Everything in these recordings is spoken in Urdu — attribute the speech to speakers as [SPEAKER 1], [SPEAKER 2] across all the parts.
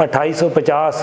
[SPEAKER 1] 2850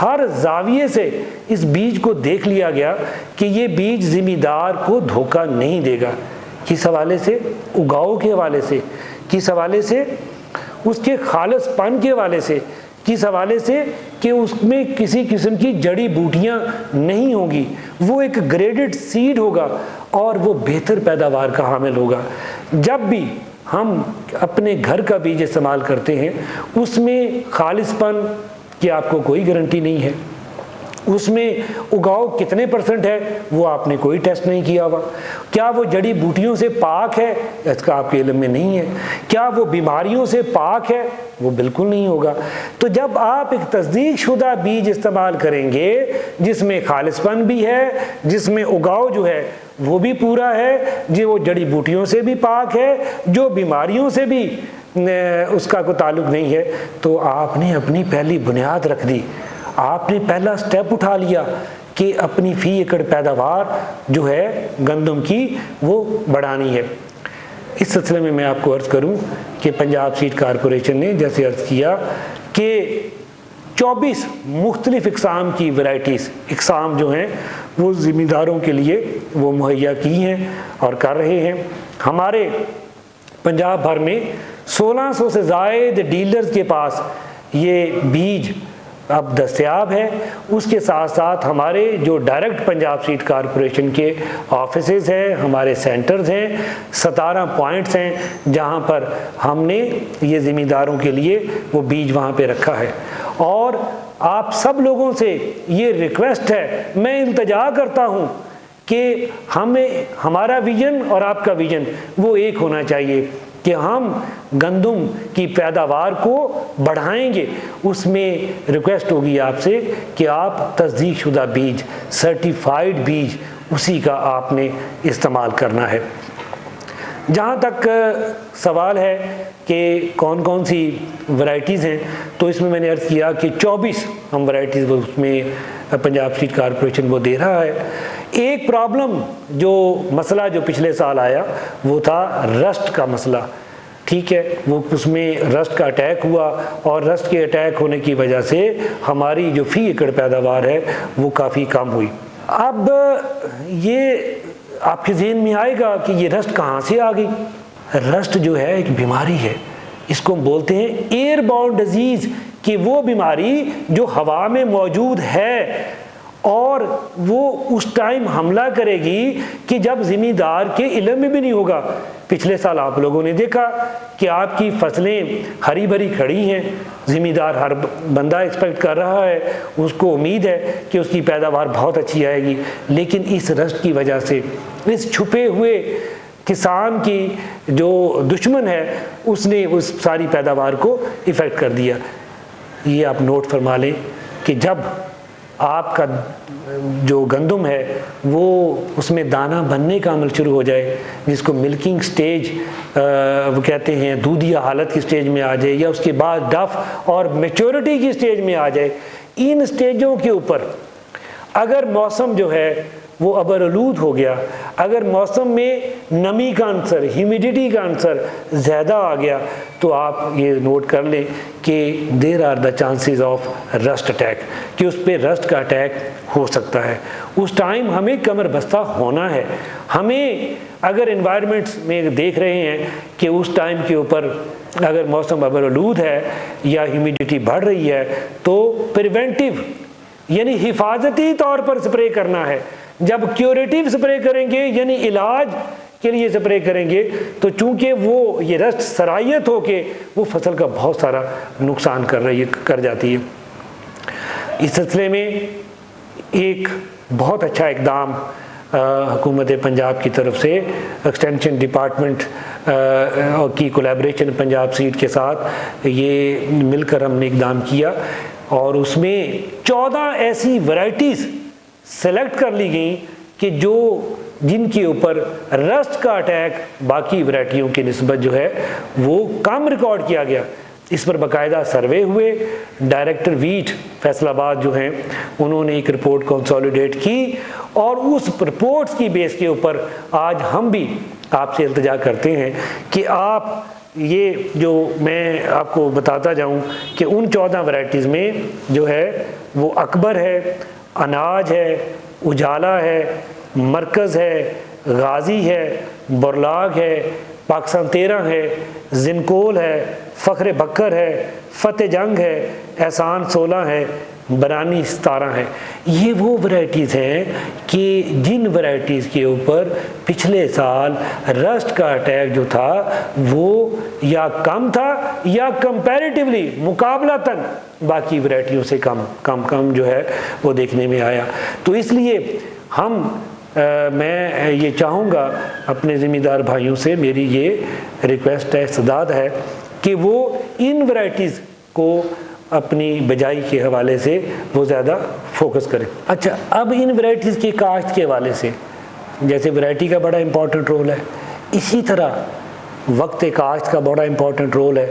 [SPEAKER 1] ہر زاویے سے اس بیج کو دیکھ لیا گیا کہ یہ بیج زمیندار کو دھوکہ نہیں دے گا، کس حوالے سے؟ اگاؤ کے حوالے سے، کس حوالے سے؟ اس کے خالص پن کے حوالے سے، کس حوالے سے؟ کہ اس میں کسی قسم کی جڑی بوٹیاں نہیں ہوں گی، وہ ایک گریڈڈ سیڈ ہوگا اور وہ بہتر پیداوار کا حامل ہوگا۔ جب بھی ہم اپنے گھر کا بیج استعمال کرتے ہیں اس میں خالص پن کی آپ کو کوئی گارنٹی نہیں ہے، اس میں اگاؤ کتنے % ہے وہ آپ نے کوئی ٹیسٹ نہیں کیا ہوا، کیا وہ جڑی بوٹیوں سے پاک ہے اس کا آپ کے علم میں نہیں ہے، کیا وہ بیماریوں سے پاک ہے وہ بالکل نہیں ہوگا۔ تو جب آپ ایک تصدیق شدہ بیج استعمال کریں گے جس میں خالص پن بھی ہے، جس میں اگاؤ جو ہے وہ بھی پورا ہے، جو وہ جڑی بوٹیوں سے بھی پاک ہے، جو بیماریوں سے بھی اس کا کوئی تعلق نہیں ہے، تو آپ نے اپنی پہلی بنیاد رکھ دی، آپ نے پہلا سٹیپ اٹھا لیا کہ اپنی فی ایکڑ پیداوار جو ہے گندم کی وہ بڑھانی ہے۔ اس سلسلے میں آپ کو عرض کروں کہ پنجاب سیڈ کارپوریشن نے جیسے عرض کیا کہ 24 مختلف اقسام کی ورائٹیز، اقسام جو ہیں وہ زمینداروں کے لیے وہ مہیا کی ہیں اور کر رہے ہیں۔ ہمارے پنجاب بھر میں 1600 سے زائد ڈیلرز کے پاس یہ بیج اب دستیاب ہے۔ اس کے ساتھ ساتھ ہمارے جو ڈائریکٹ پنجاب سیڈ کارپوریشن کے آفیسز ہیں، ہمارے سینٹرز ہیں، 17 پوائنٹس ہیں جہاں پر ہم نے یہ زمینداروں کے لیے وہ بیج وہاں پہ رکھا ہے۔ اور آپ سب لوگوں سے یہ ریکویسٹ ہے، میں التجا کرتا ہوں کہ ہمارا ویژن اور آپ کا ویژن وہ ایک ہونا چاہیے کہ ہم گندم کی پیداوار کو بڑھائیں گے۔ اس میں ریکویسٹ ہوگی آپ سے کہ آپ تصدیق شدہ بیج، سرٹیفائیڈ بیج اسی کا آپ نے استعمال کرنا ہے۔ جہاں تک سوال ہے کہ کون کون سی ورائٹیز ہیں، تو اس میں نے عرض کیا کہ 24 ہم ورائٹیز اس میں پنجاب سیڈ کارپوریشن وہ دے رہا ہے۔ ایک پرابلم جو مسئلہ جو پچھلے سال آیا وہ تھا رسٹ کا مسئلہ، ٹھیک ہے، وہ اس میں رسٹ کا اٹیک ہوا اور رسٹ کے اٹیک ہونے کی وجہ سے ہماری جو فی ایکڑ پیداوار ہے وہ کافی کم ہوئی۔ اب یہ آپ کے ذہن میں آئے گا کہ یہ رسٹ کہاں سے آ گئی؟ رسٹ جو ہے ایک بیماری ہے، اس کو ہم بولتے ہیں ایئر باؤنڈ ڈیزیز، کہ وہ بیماری جو ہوا میں موجود ہے اور وہ اس ٹائم حملہ کرے گی کہ جب زمیندار کے علم میں بھی نہیں ہوگا۔ پچھلے سال آپ لوگوں نے دیکھا کہ آپ کی فصلیں ہری بھری کھڑی ہیں، زمیندار ہر بندہ ایکسپیکٹ کر رہا ہے، اس کو امید ہے کہ اس کی پیداوار بہت اچھی آئے گی، لیکن اس رسٹ کی وجہ سے، اس چھپے ہوئے کسان کی جو دشمن ہے اس نے اس ساری پیداوار کو افیکٹ کر دیا۔ یہ آپ نوٹ فرما لیں کہ جب آپ کا جو گندم ہے وہ اس میں دانہ بننے کا عمل شروع ہو جائے، جس کو ملکنگ سٹیج وہ کہتے ہیں، دودھیا حالت کی سٹیج میں آ جائے، یا اس کے بعد ڈف اور میچورٹی کی سٹیج میں آ جائے، ان سٹیجوں کے اوپر اگر موسم جو ہے وہ ابرآلود ہو گیا، اگر موسم میں نمی کا عنصر، ہیومیڈیٹی کا عنصر زیادہ آ گیا، تو آپ یہ نوٹ کر لیں کہ there are the chances of wrist attack, کہ اس پہ رسٹ کا اٹیک ہو سکتا ہے۔ اس ٹائم ہمیں کمر بستہ ہونا ہے۔ ہمیں اگر انوائرمنٹس میں دیکھ رہے ہیں کہ اس ٹائم کے اوپر اگر موسم ابرآلود ہے یا ہیومیڈیٹی بڑھ رہی ہے، تو پریونٹیو یعنی حفاظتی طور پر سپرے کرنا ہے۔ جب کیوریٹیو سپرے کریں گے یعنی علاج کے لیے سپرے کریں گے، تو چونکہ وہ یہ رسٹ سرایت ہو کے وہ فصل کا بہت سارا نقصان کر جاتی ہے۔ اس سلسلے میں ایک بہت اچھا اقدام حکومت پنجاب کی طرف سے ایکسٹینشن ڈپارٹمنٹ کی کولیبریشن پنجاب سیڈ کے ساتھ یہ مل کر ہم نے اقدام کیا، اور اس میں 14 ایسی ورائٹیز سلیکٹ کر لی گئیں کہ جن کے اوپر رسٹ کا اٹیک باقی ورائٹیوں کی نسبت جو ہے وہ کم ریکارڈ کیا گیا۔ اس پر باقاعدہ سروے ہوئے، ڈائریکٹر ویٹ فیصل آباد جو ہیں انہوں نے ایک رپورٹ کنسولیڈیٹ کی، اور اس رپورٹس کی بیس کے اوپر آج ہم بھی آپ سے التجا کرتے ہیں کہ آپ یہ جو میں آپ کو بتاتا جاؤں کہ ان 14 ورائٹیز میں جو ہے وہ اکبر ہے، اناج ہے، اجالا ہے، مرکز ہے، غازی ہے، برلاگ ہے، پاکستان 13 ہے، زنکول ہے، فخر بکر ہے، فتح جنگ ہے، احسان 16 ہے، برانی 17 ہے۔ یہ وہ ورائٹیز ہیں کہ جن ورائٹیز کے اوپر پچھلے سال رسٹ کا اٹیک جو تھا وہ یا کم تھا یا کمپیریٹیولی مقابلتاً باقی ورائٹیوں سے کم جو ہے وہ دیکھنے میں آیا۔ تو اس لیے میں یہ چاہوں گا اپنے ذمہ دار بھائیوں سے، میری یہ ریکویسٹ ہے، استدعا ہے کہ وہ ان ورائٹیز کو اپنی بجائی کے حوالے سے وہ زیادہ فوکس کریں۔ اچھا، اب ان ورائٹیز کی کاشت کے حوالے سے جیسے ورائٹی کا بڑا امپورٹنٹ رول ہے، اسی طرح وقت کاشت کا بڑا امپورٹنٹ رول ہے۔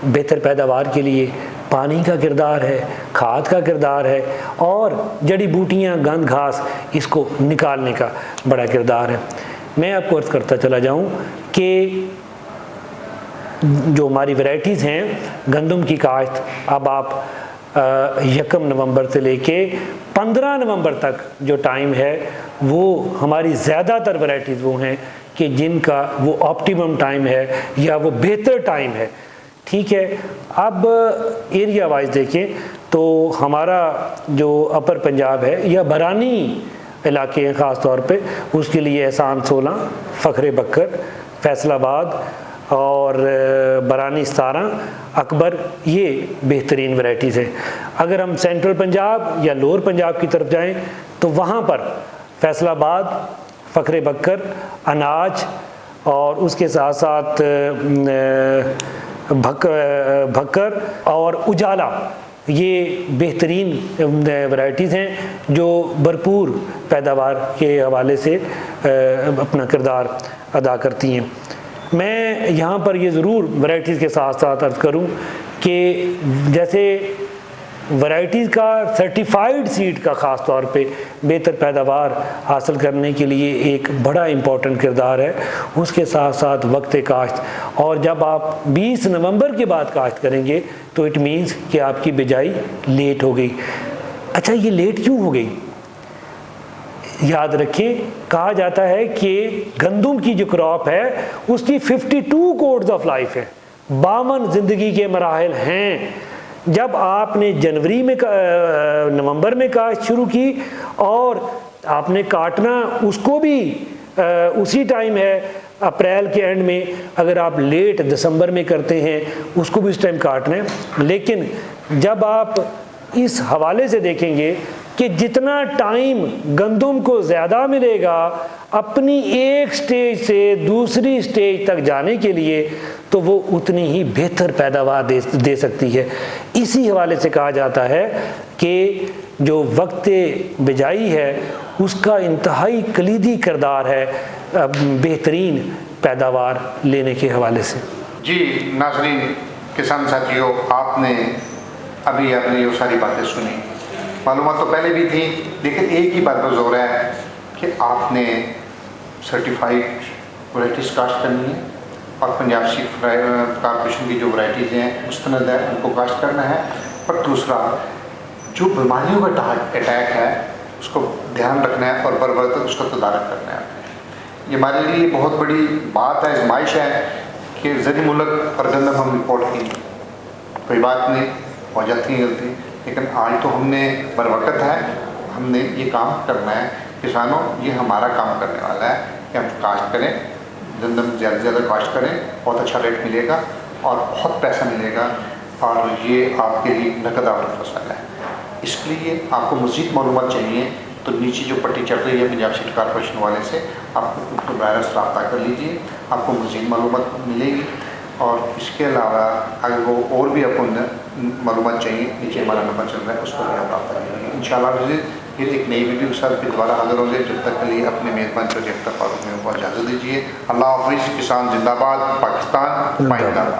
[SPEAKER 1] بہتر پیداوار کے لیے پانی کا کردار ہے، کھاد کا کردار ہے، اور جڑی بوٹیاں، گند گھاس، اس کو نکالنے کا بڑا کردار ہے۔ میں آپ کو عرض کرتا چلا جاؤں کہ جو ہماری ورائٹیز ہیں گندم کی کاشت، اب آپ 1 نومبر سے لے کے 15 نومبر تک جو ٹائم ہے وہ ہماری زیادہ تر ورائٹیز وہ ہیں کہ جن کا وہ آپٹیمم ٹائم ہے یا وہ بہتر ٹائم ہے۔ ٹھیک ہے، اب ایریا وائز دیکھیں تو ہمارا جو اپر پنجاب ہے یا برانی علاقے ہیں خاص طور پہ، اس کے لیے احسان 16، فخر بکر، فیصل آباد اور برانی 17، اکبر، یہ بہترین ورائٹیز ہیں۔ اگر ہم سینٹرل پنجاب یا لوور پنجاب کی طرف جائیں تو وہاں پر فیصل آباد، فخر بکر، اناج اور اس کے ساتھ ساتھ بھکر اور اجالا، یہ بہترین ورائٹیز ہیں جو بھرپور پیداوار کے حوالے سے اپنا کردار ادا کرتی ہیں۔ میں یہاں پر یہ ضرور ورائٹیز کے ساتھ ساتھ عرض کروں کہ جیسے ورائٹیز کا سرٹیفائیڈ سیڈ کا خاص طور پہ بہتر پیداوار حاصل کرنے کے لیے ایک بڑا امپورٹنٹ کردار ہے، اس کے ساتھ ساتھ وقت کاشت، اور جب آپ 20 نومبر کے بعد کاشت کریں گے تو اٹ مینز کہ آپ کی بجائی لیٹ ہو گئی۔ اچھا، یہ لیٹ کیوں ہو گئی؟ یاد رکھیں، کہا جاتا ہے کہ گندم کی جو کراپ ہے اس کی 52 کوڈز آف لائف ہے، 52 زندگی کے مراحل ہیں۔ جب آپ نے جنوری میں نومبر میں کاشت شروع کی اور آپ نے کاٹنا اس کو بھی اسی ٹائم ہے، اپریل کے اینڈ میں، اگر آپ لیٹ دسمبر میں کرتے ہیں اس کو بھی اس ٹائم کاٹنا ہے۔ لیکن جب آپ اس حوالے سے دیکھیں گے کہ جتنا ٹائم گندم کو زیادہ ملے گا اپنی ایک سٹیج سے دوسری سٹیج تک جانے کے لیے، تو وہ اتنی ہی بہتر پیداوار دے سکتی ہے۔ اسی حوالے سے کہا جاتا ہے کہ جو وقت بجائی ہے اس کا انتہائی کلیدی کردار ہے بہترین پیداوار لینے کے حوالے سے۔
[SPEAKER 2] جی ناظرین، کسان ساتھیوں، آپ نے ابھی یہ ساری باتیں سنی، معلومات تو پہلے بھی تھی، لیکن ایک ہی بات پر زور ہے کہ آپ نے سرٹیفائیڈ ورائٹیز کاشت کرنی ہے، اور پنجاب سیڈ کارپوریشن کی جو ورائٹیز ہیں مستند ہے ان کو کاشت کرنا ہے۔ اور دوسرا، جو بیماریوں کا اٹیک ہے اس کو دھیان رکھنا ہے اور بر وقت اس کا تدارک کرنا ہے۔ یہ ہمارے لیے بہت بڑی بات ہے، آزمائش ہے کہ زرعی ملک اور گندم ہم امپورٹ کی، کوئی بات نہیں، ہو جاتی ہیں غلطی، لیکن آج تو ہم نے بر وقت ہے، ہم نے یہ کام کرنا ہے۔ کسانوں، یہ ہمارا کام کرنے والا ہے کہ ہم کاشت کریں، گندم زیادہ سے زیادہ کاشت کریں، بہت اچھا ریٹ ملے گا اور بہت پیسہ ملے گا، اور یہ آپ کے لیے نقد آمد فصل ہے۔ اس کے لیے آپ کو مزید معلومات چاہیے تو نیچے جو پٹی چل رہی ہے پنجاب سیڈ کارپوریشن والے سے، آپ کو براہ راست رابطہ کر لیجیے، آپ کو مزید معلومات ملے گی۔ اور اس کے علاوہ اگر وہ اور بھی آپ کو معلومات چاہیے، نیچے ہمارا نمبر چل رہا ہے، اس کو بھی آپ رابطہ کر لیجیے۔ انشاءاللہ پھر ایک نئی ویڈیو کے ساتھ پھر دوبارہ حاضر ہوں گے۔ جب تک کے لیے اپنے میزبان پروجیکٹ فاروق میں اجازت دیجیے۔ اللہ حافظ۔ کسان زندہ باد، پاکستان زندہ باد۔